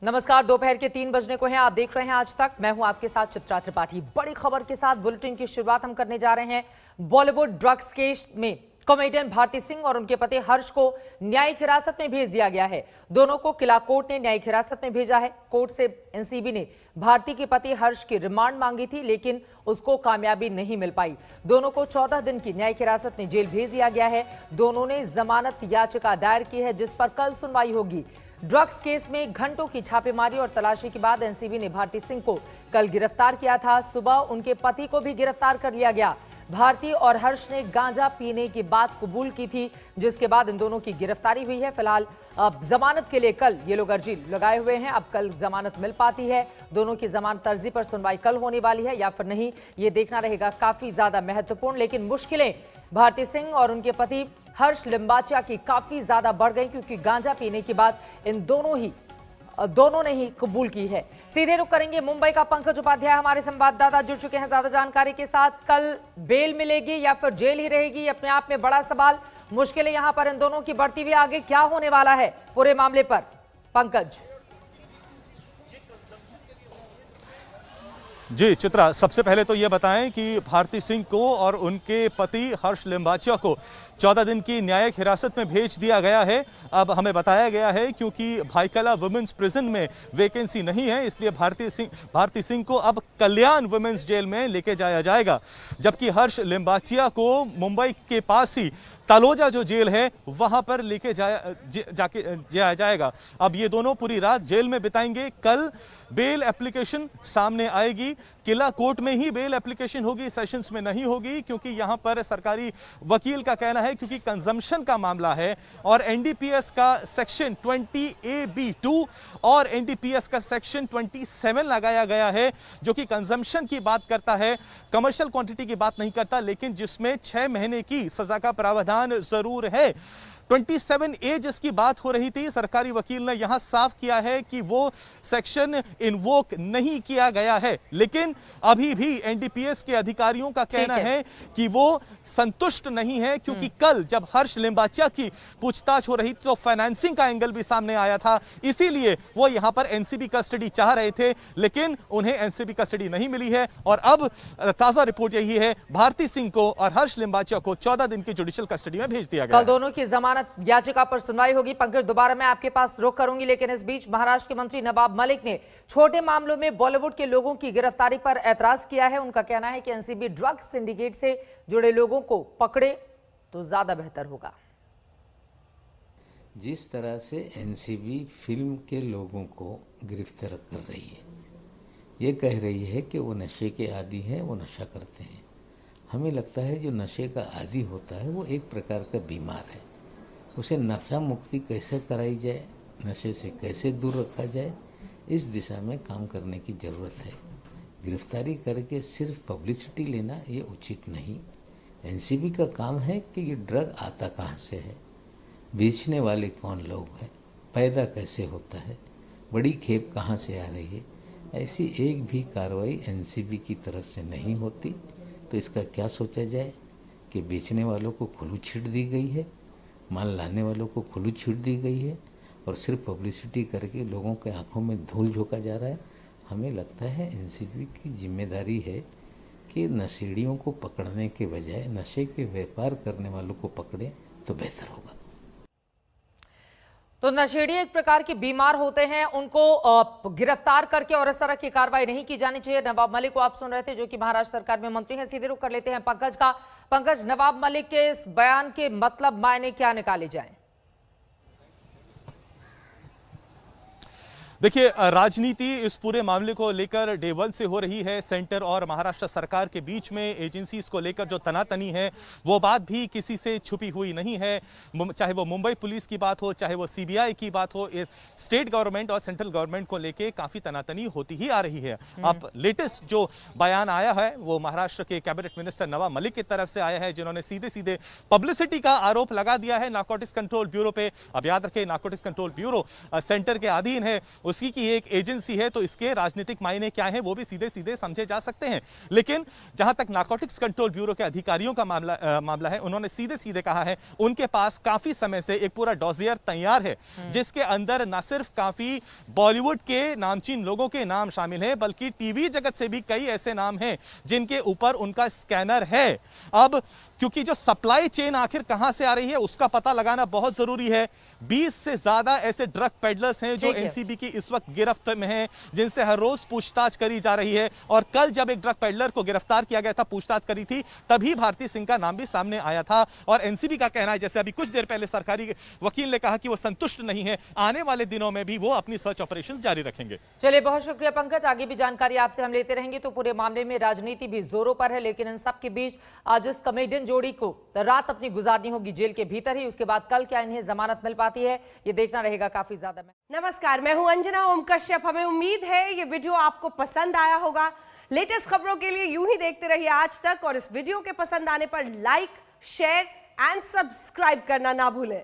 नमस्कार। दोपहर के 3 बजने को हैं। आप देख रहे हैं आज तक। मैं हूं आपके साथ चित्रा त्रिपाठी। बड़ी खबर के साथ बुलेटिन की शुरुआत हम करने जा रहे हैं। बॉलीवुड ड्रग्स केस में कॉमेडियन भारती सिंह और उनके पति हर्ष को न्यायिक हिरासत में भेज दिया गया है। दोनों को किला कोर्ट ने न्यायिक हिरासत में भेजा है। कोर्ट से एनसीबी ने भारती के पति हर्ष की रिमांड मांगी थी, लेकिन उसको कामयाबी नहीं मिल पाई। दोनों को 14 दिन की न्यायिक हिरासत में जेल भेज दिया गया है। दोनों ने जमानत याचिका दायर की है, जिस पर कल सुनवाई होगी। ड्रग्स केस में घंटों की छापेमारी और तलाशी के बाद एनसीबी ने भारती सिंह को कल गिरफ्तार किया था। सुबह उनके पति को भी गिरफ्तार कर लिया गया। भारती और हर्ष ने गांजा पीने की बात कबूल की थी, जिसके बाद इन दोनों की गिरफ्तारी हुई है। फिलहाल अब जमानत के लिए कल ये लोग अर्जी लगाए हुए हैं। अब कल जमानत मिल पाती है। दोनों की जमानत अर्जी पर सुनवाई कल होने वाली है या फिर नहीं, ये देखना रहेगा काफी ज्यादा महत्वपूर्ण। लेकिन मुश्किलें भारती सिंह और उनके पति हर्ष लिम्बाचिया की काफी ज्यादा बढ़ गई, क्योंकि गांजा पीने की बात इन दोनों ने ही कबूल की है। सीधे रुख करेंगे मुंबई का। पंकज उपाध्याय हमारे संवाददाता जुड़ चुके हैं ज्यादा जानकारी के साथ। कल बेल मिलेगी या फिर जेल ही रहेगी, अपने आप में बड़ा सवाल। मुश्किलें यहां पर इन दोनों की बढ़ती हुई, आगे क्या होने वाला है पूरे मामले पर, पंकज? जी चित्रा, सबसे पहले तो ये बताएं कि भारती सिंह को और उनके पति हर्ष लिम्बाचिया को 14 दिन की न्यायिक हिरासत में भेज दिया गया है। अब हमें बताया गया है क्योंकि भाईकला वुमेन्स प्रिजन में वैकेंसी नहीं है, इसलिए भारती सिंह को अब कल्याण वुमेन्स जेल में लेके जाया जाएगा, जबकि हर्ष लिम्बाचिया को मुंबई के पास ही तलोजा जो जेल है वहां पर लेके जाया जाएगा। अब ये दोनों पूरी रात जेल में बिताएंगे। कल बेल एप्लीकेशन सामने आएगी। किला कोर्ट में ही बेल एप्लीकेशन होगी, सेशंस में नहीं होगी, क्योंकि यहां पर सरकारी वकील का कहना है क्योंकि कंजम्पशन का मामला है और एनडीपीएस का सेक्शन 20AB2 और एनडीपीएस का सेक्शन 27 लगाया गया है, जो कि कंजम्पशन की बात करता है, कमर्शियल क्वांटिटी की बात नहीं करता, लेकिन जिसमें 6 महीने की सजा का प्रावधान जरूर है। 27A जिसकी बात हो रही थी, सरकारी वकील ने यहां साफ किया है कि वो सेक्शन इन्वोक नहीं किया गया है, लेकिन अभी भी एनडीपीएस के अधिकारियों का कहना है कि वो संतुष्ट नहीं है, क्योंकि कल जब हर्ष लिम्बाचिया की पूछताछ हो रही थी तो फाइनेंसिंग का एंगल भी सामने आया था, इसीलिए वो यहां पर एनसीबी कस्टडी चाह रहे थे, लेकिन उन्हें एनसीबी कस्टडी नहीं मिली है। और अब ताजा रिपोर्ट यही है, भारती सिंह को और हर्ष लिम्बाचिया को 14 दिन की जुडिशियल कस्टडी में भेज दिया गया। कल दोनों की जमानत याचिका पर सुनवाई होगी। पंकज, दोबारा मैं आपके पास रुख करूंगी, लेकिन इस बीच महाराष्ट्र के मंत्री नवाब मलिक ने छोटे मामलों में बॉलीवुड के लोगों की गिरफ्तारी पर ऐतराज किया है। उनका कहना है कि एनसीबी ड्रग्स सिंडिकेट से जुड़े लोगों को पकड़े तो ज्यादा बेहतर होगा। जिस तरह से एनसीबी फिल्म के लोगों को गिरफ्तार कर रही है, ये कह रही है कि वो नशे के आदी हैं, वो नशा करते हैं। हमें लगता है जो नशे का आदी होता है वो एक प्रकार का बीमार है। उसे नशा मुक्ति कैसे कराई जाए, नशे से कैसे दूर रखा जाए, इस दिशा में काम करने की ज़रूरत है। गिरफ्तारी करके सिर्फ पब्लिसिटी लेना ये उचित नहीं। एनसीबी का काम है कि ये ड्रग आता कहाँ से है, बेचने वाले कौन लोग हैं, पैदा कैसे होता है, बड़ी खेप कहाँ से आ रही है। ऐसी एक भी कार्रवाई एनसीबी की तरफ से नहीं होती, तो इसका क्या सोचा जाए कि बेचने वालों को खुली छीट दी गई है, माल लाने वालों को खुली छीट दी गई है और सिर्फ पब्लिसिटी करके लोगों के आंखों में धूल झोंका जा रहा है। हमें लगता है एनसीबी की जिम्मेदारी है कि नशेड़ियों को पकड़ने के बजाय नशे के व्यापार करने वालों को पकड़े तो बेहतर होगा। तो नशेड़ी एक प्रकार के बीमार होते हैं, उनको गिरफ्तार करके और इस तरह की कार्रवाई नहीं की जानी चाहिए। नवाब मलिक को आप सुन रहे थे, जो कि महाराष्ट्र सरकार में मंत्री हैं। सीधे रुख कर लेते हैं पंकज का। पंकज, नवाब मलिक के इस बयान के मतलब मायने क्या निकाले जाएं? देखिए, राजनीति इस पूरे मामले को लेकर डे वन से हो रही है। सेंटर और महाराष्ट्र सरकार के बीच में एजेंसीज को लेकर जो तनातनी है, वो बात भी किसी से छुपी हुई नहीं है। चाहे वो मुंबई पुलिस की बात हो, चाहे वो सीबीआई की बात हो, स्टेट गवर्नमेंट और सेंट्रल गवर्नमेंट को लेकर काफ़ी तनातनी होती ही आ रही है। अब लेटेस्ट जो बयान आया है वो महाराष्ट्र के कैबिनेट मिनिस्टर नवाब मलिक की तरफ से आया है, जिन्होंने सीधे सीधे पब्लिसिटी का आरोप लगा दिया है नारकोटिक्स कंट्रोल ब्यूरो पे। अब याद रखें, नारकोटिक्स कंट्रोल ब्यूरो सेंटर के अधीन है, उसकी की एक एजेंसी है, तो इसके राजनीतिक मायने क्या हैं वो भी सीधे सीधे समझे जा सकते हैं। लेकिन जहां तक नारकोटिक्स कंट्रोल ब्यूरो के अधिकारियों का मामला है, उन्होंने सीधे सीधे कहा है उनके पास काफी समय से एक पूरा डॉसियर तैयार है, जिसके अंदर न सिर्फ काफी बॉलीवुड के नामचीन लोगों के नाम शामिल हैं, बल्कि टीवी जगत से भी कई ऐसे नाम हैं जिनके ऊपर उनका स्कैनर है। अब क्योंकि जो सप्लाई चेन आखिर कहां से आ रही है उसका पता लगाना बहुत जरूरी है। 20 से ज्यादा ऐसे ड्रग पेडलर्स हैं जो एनसीबी की इस वक्त गिरफ्त में हैं, जिनसे हर रोज पूछताछ करी जा रही है। और कल जब एक ड्रग पेडलर को गिरफ्तार किया गया था, पूछताछ करी थी, तभी भारती सिंह का नाम भी सामने आया था। और एनसीबी का कहना है, जैसे अभी कुछ देर पहले सरकारी वकील ने कहा कि वो संतुष्ट नहीं है, आने वाले दिनों में भी वो अपनी सर्च ऑपरेशन जारी रखेंगे। चलिए, बहुत शुक्रिया पंकज, आगे भी जानकारी आपसे हम लेते रहेंगे। तो पूरे मामले में राजनीति भी जोरों पर है, लेकिन इन सब के बीच आज इस कॉमेडियन जोड़ी को रात अपनी गुजारनी होगी जेल के भीतर ही। उसके बाद कल क्या इन्हें जमानत मिल पाती है, ये देखना रहेगा काफी ज्यादा। नमस्कार, मैं हूं अंजना ओम कश्यप। हमें उम्मीद है ये वीडियो आपको पसंद आया होगा। लेटेस्ट खबरों के लिए यूं ही देखते रहिए आज तक, और इस वीडियो के पसंद आने पर लाइक, शेयर एंड सब्सक्राइब करना ना भूलें।